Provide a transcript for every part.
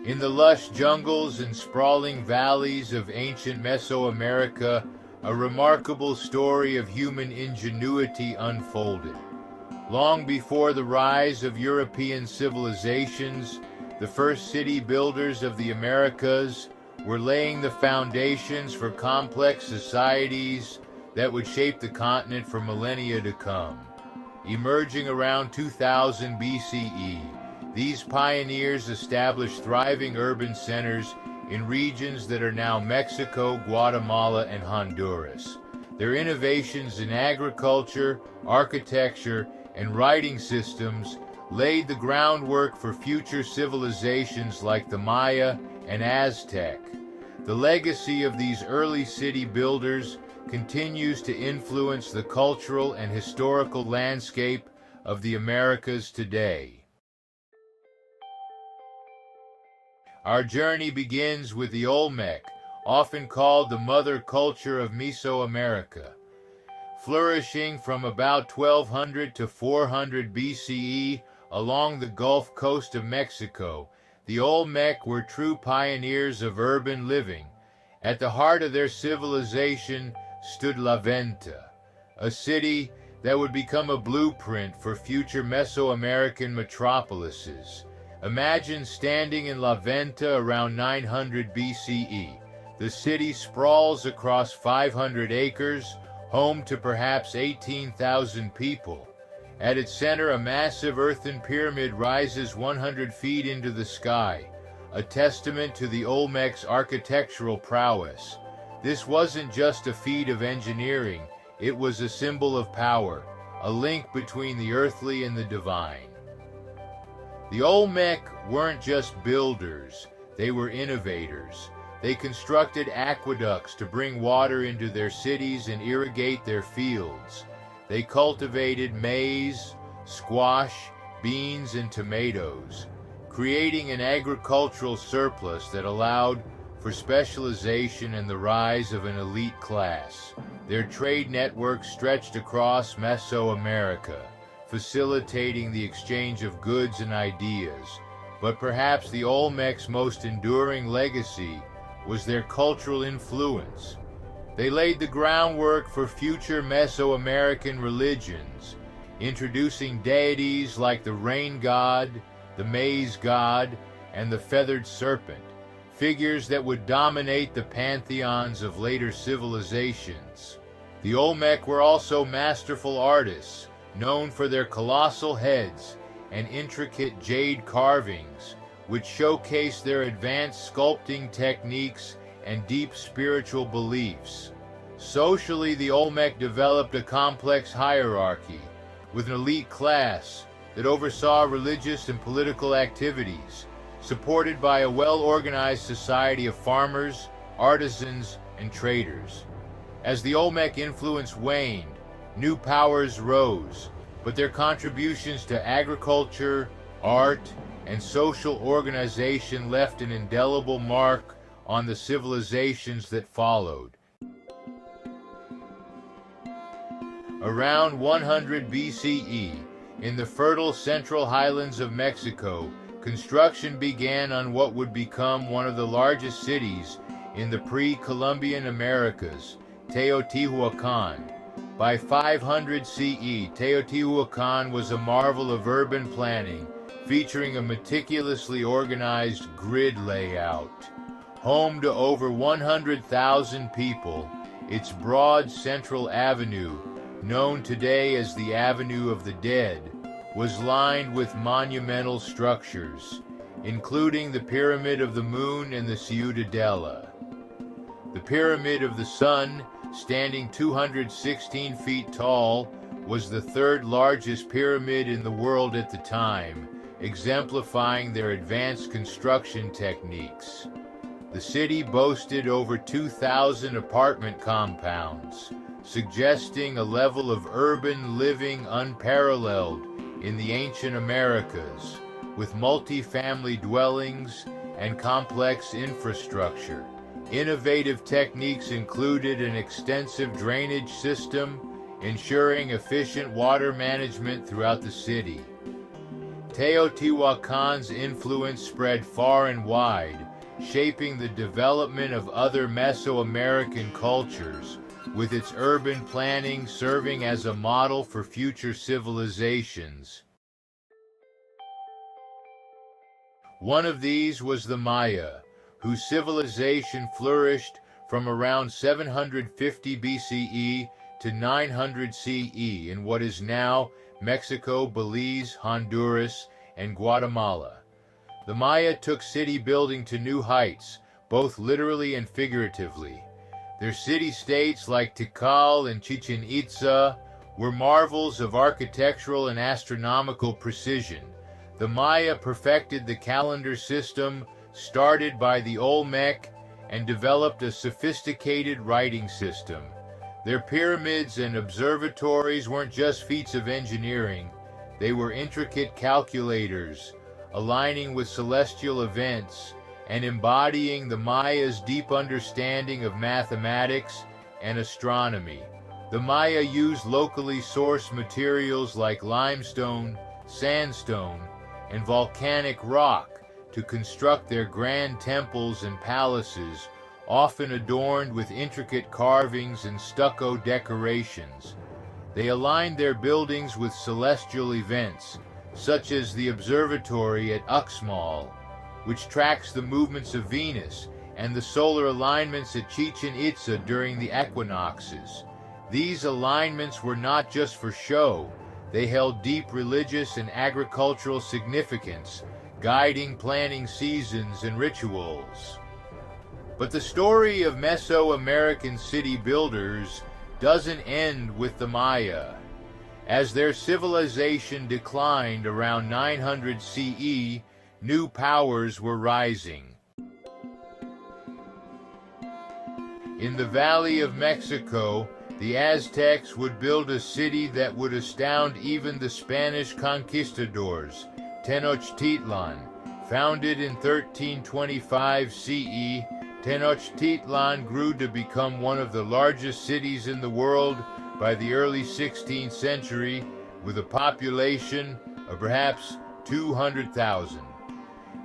In the lush jungles and sprawling valleys of ancient Mesoamerica, a remarkable story of human ingenuity unfolded. Long before the rise of European civilizations, the first city builders of the Americas were laying the foundations for complex societies that would shape the continent for millennia to come. Emerging around 2000 BCE, these pioneers established thriving urban centers in regions that are now Mexico, Guatemala, and Honduras. Their innovations in agriculture, architecture, and writing systems laid the groundwork for future civilizations like the Maya and Aztec. The legacy of these early city builders continues to influence the cultural and historical landscape of the Americas today. Our journey begins with the Olmec, often called the mother culture of Mesoamerica. Flourishing from about 1200 to 400 BCE along the Gulf Coast of Mexico, the Olmec were true pioneers of urban living. At the heart of their civilization stood La Venta, a city that would become a blueprint for future Mesoamerican metropolises. Imagine standing in La Venta around 900 BCE. The city sprawls across 500 acres, home to perhaps 18,000 people. At its center, a massive earthen pyramid rises 100 feet into the sky, a testament to the Olmec's architectural prowess. This wasn't just a feat of engineering, it was a symbol of power, a link between the earthly and the divine. The Olmec weren't just builders, they were innovators. They constructed aqueducts to bring water into their cities and irrigate their fields. They cultivated maize, squash, beans, and tomatoes, creating an agricultural surplus that allowed for specialization and the rise of an elite class. Their trade network stretched across Mesoamerica, facilitating the exchange of goods and ideas. But perhaps the Olmec's most enduring legacy was their cultural influence. They laid the groundwork for future Mesoamerican religions, introducing deities like the rain god, the maize god, and the feathered serpent, figures that would dominate the pantheons of later civilizations. The Olmec were also masterful artists, known for their colossal heads and intricate jade carvings, which showcase their advanced sculpting techniques and deep spiritual beliefs. Socially, the Olmec developed a complex hierarchy, with an elite class that oversaw religious and political activities, supported by a well-organized society of farmers, artisans, and traders. As the Olmec influence waned, new powers rose, but their contributions to agriculture, art, and social organization left an indelible mark on the civilizations that followed. Around 100 BCE, in the fertile central highlands of Mexico, construction began on what would become one of the largest cities in the pre-Columbian Americas, Teotihuacan. By 500 CE, Teotihuacan was a marvel of urban planning, featuring a meticulously organized grid layout. Home to over 100,000 people, its broad central avenue, known today as the Avenue of the Dead, was lined with monumental structures, including the Pyramid of the Moon and the Ciudadela. The Pyramid of the Sun, standing 216 feet tall, was the third largest pyramid in the world at the time, exemplifying their advanced construction techniques. The city boasted over 2,000 apartment compounds, suggesting a level of urban living unparalleled in the ancient Americas, with multi-family dwellings and complex infrastructure. Innovative techniques included an extensive drainage system, ensuring efficient water management throughout the city. Teotihuacan's influence spread far and wide, shaping the development of other Mesoamerican cultures, with its urban planning serving as a model for future civilizations. One of these was the Maya, whose civilization flourished from around 750 BCE to 900 CE in what is now Mexico, Belize, Honduras, and Guatemala. The Maya took city building to new heights, both literally and figuratively. Their city-states like Tikal and Chichen Itza were marvels of architectural and astronomical precision. The Maya perfected the calendar system started by the Olmec and developed a sophisticated writing system. Their pyramids and observatories weren't just feats of engineering, they were intricate calculators, aligning with celestial events and embodying the Maya's deep understanding of mathematics and astronomy. The Maya used locally sourced materials like limestone, sandstone, and volcanic rock to construct their grand temples and palaces, often adorned with intricate carvings and stucco decorations. They aligned their buildings with celestial events, such as the observatory at Uxmal, which tracks the movements of Venus, and the solar alignments at Chichen Itza during the equinoxes. These alignments were not just for show, they held deep religious and agricultural significance, guiding planning seasons and rituals. But the story of Mesoamerican city builders doesn't end with the Maya. As their civilization declined around 900 CE, new powers were rising. In the Valley of Mexico, the Aztecs would build a city that would astound even the Spanish conquistadors, Tenochtitlan. Founded in 1325 CE, Tenochtitlan grew to become one of the largest cities in the world by the early 16th century, with a population of perhaps 200,000.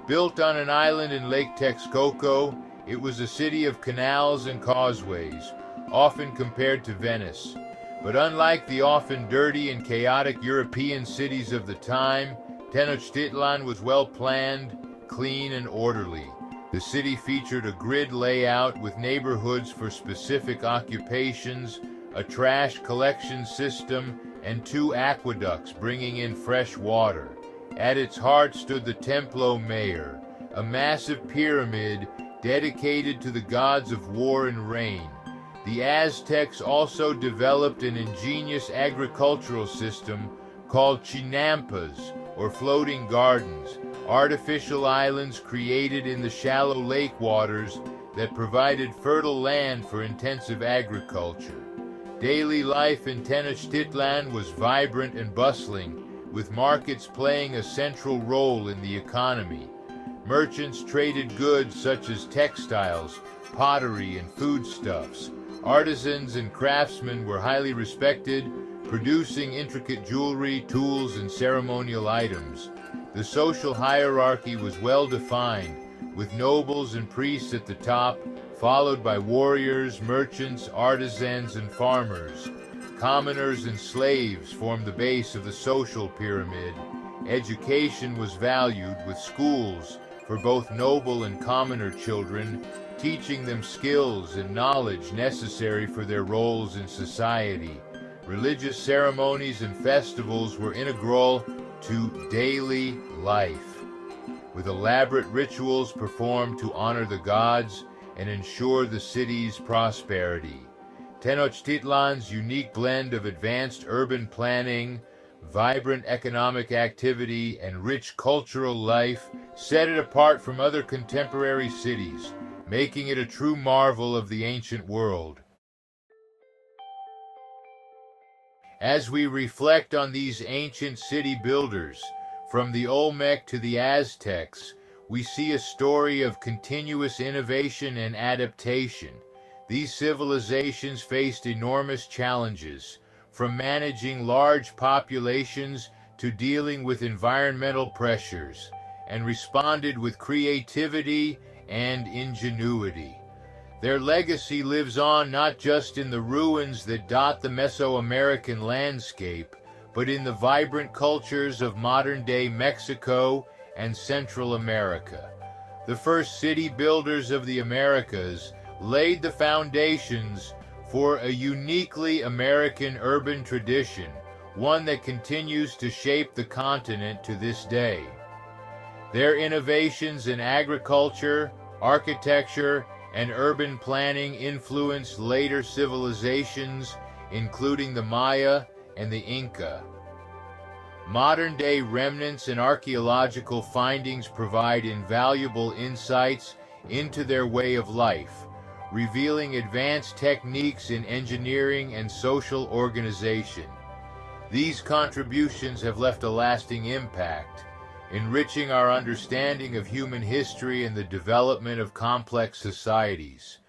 Built on an island in Lake Texcoco, it was a city of canals and causeways, often compared to Venice. But unlike the often dirty and chaotic European cities of the time, Tenochtitlan was well planned, clean, and orderly. The city featured a grid layout with neighborhoods for specific occupations, a trash collection system, and 2 aqueducts bringing in fresh water. At its heart stood the Templo Mayor, a massive pyramid dedicated to the gods of war and rain. The Aztecs also developed an ingenious agricultural system called chinampas, or floating gardens, artificial islands created in the shallow lake waters that provided fertile land for intensive agriculture. Daily life in Tenochtitlan was vibrant and bustling, with markets playing a central role in the economy. Merchants traded goods such as textiles, pottery, and foodstuffs. Artisans and craftsmen were highly respected, producing intricate jewelry, tools, and ceremonial items. The social hierarchy was well defined, with nobles and priests at the top, followed by warriors, merchants, artisans, and farmers. Commoners and slaves formed the base of the social pyramid. Education was valued, with schools for both noble and commoner children, teaching them skills and knowledge necessary for their roles in society. Religious ceremonies and festivals were integral to daily life, with elaborate rituals performed to honor the gods and ensure the city's prosperity. Tenochtitlan's unique blend of advanced urban planning, vibrant economic activity, and rich cultural life set it apart from other contemporary cities, making it a true marvel of the ancient world. As we reflect on these ancient city builders, from the Olmec to the Aztecs, we see a story of continuous innovation and adaptation. These civilizations faced enormous challenges, from managing large populations to dealing with environmental pressures and responded with creativity and ingenuity. Their legacy lives on not just in the ruins that dot the Mesoamerican landscape, but in the vibrant cultures of modern-day Mexico and Central America. The first city builders of the Americas laid the foundations for a uniquely American urban tradition, one that continues to shape the continent to this day. Their innovations in agriculture, architecture, and urban planning influenced later civilizations, including the Maya and the Inca. Modern-day remnants and archaeological findings provide invaluable insights into their way of life, revealing advanced techniques in engineering and social organization. These contributions have left a lasting impact, enriching our understanding of human history and the development of complex societies.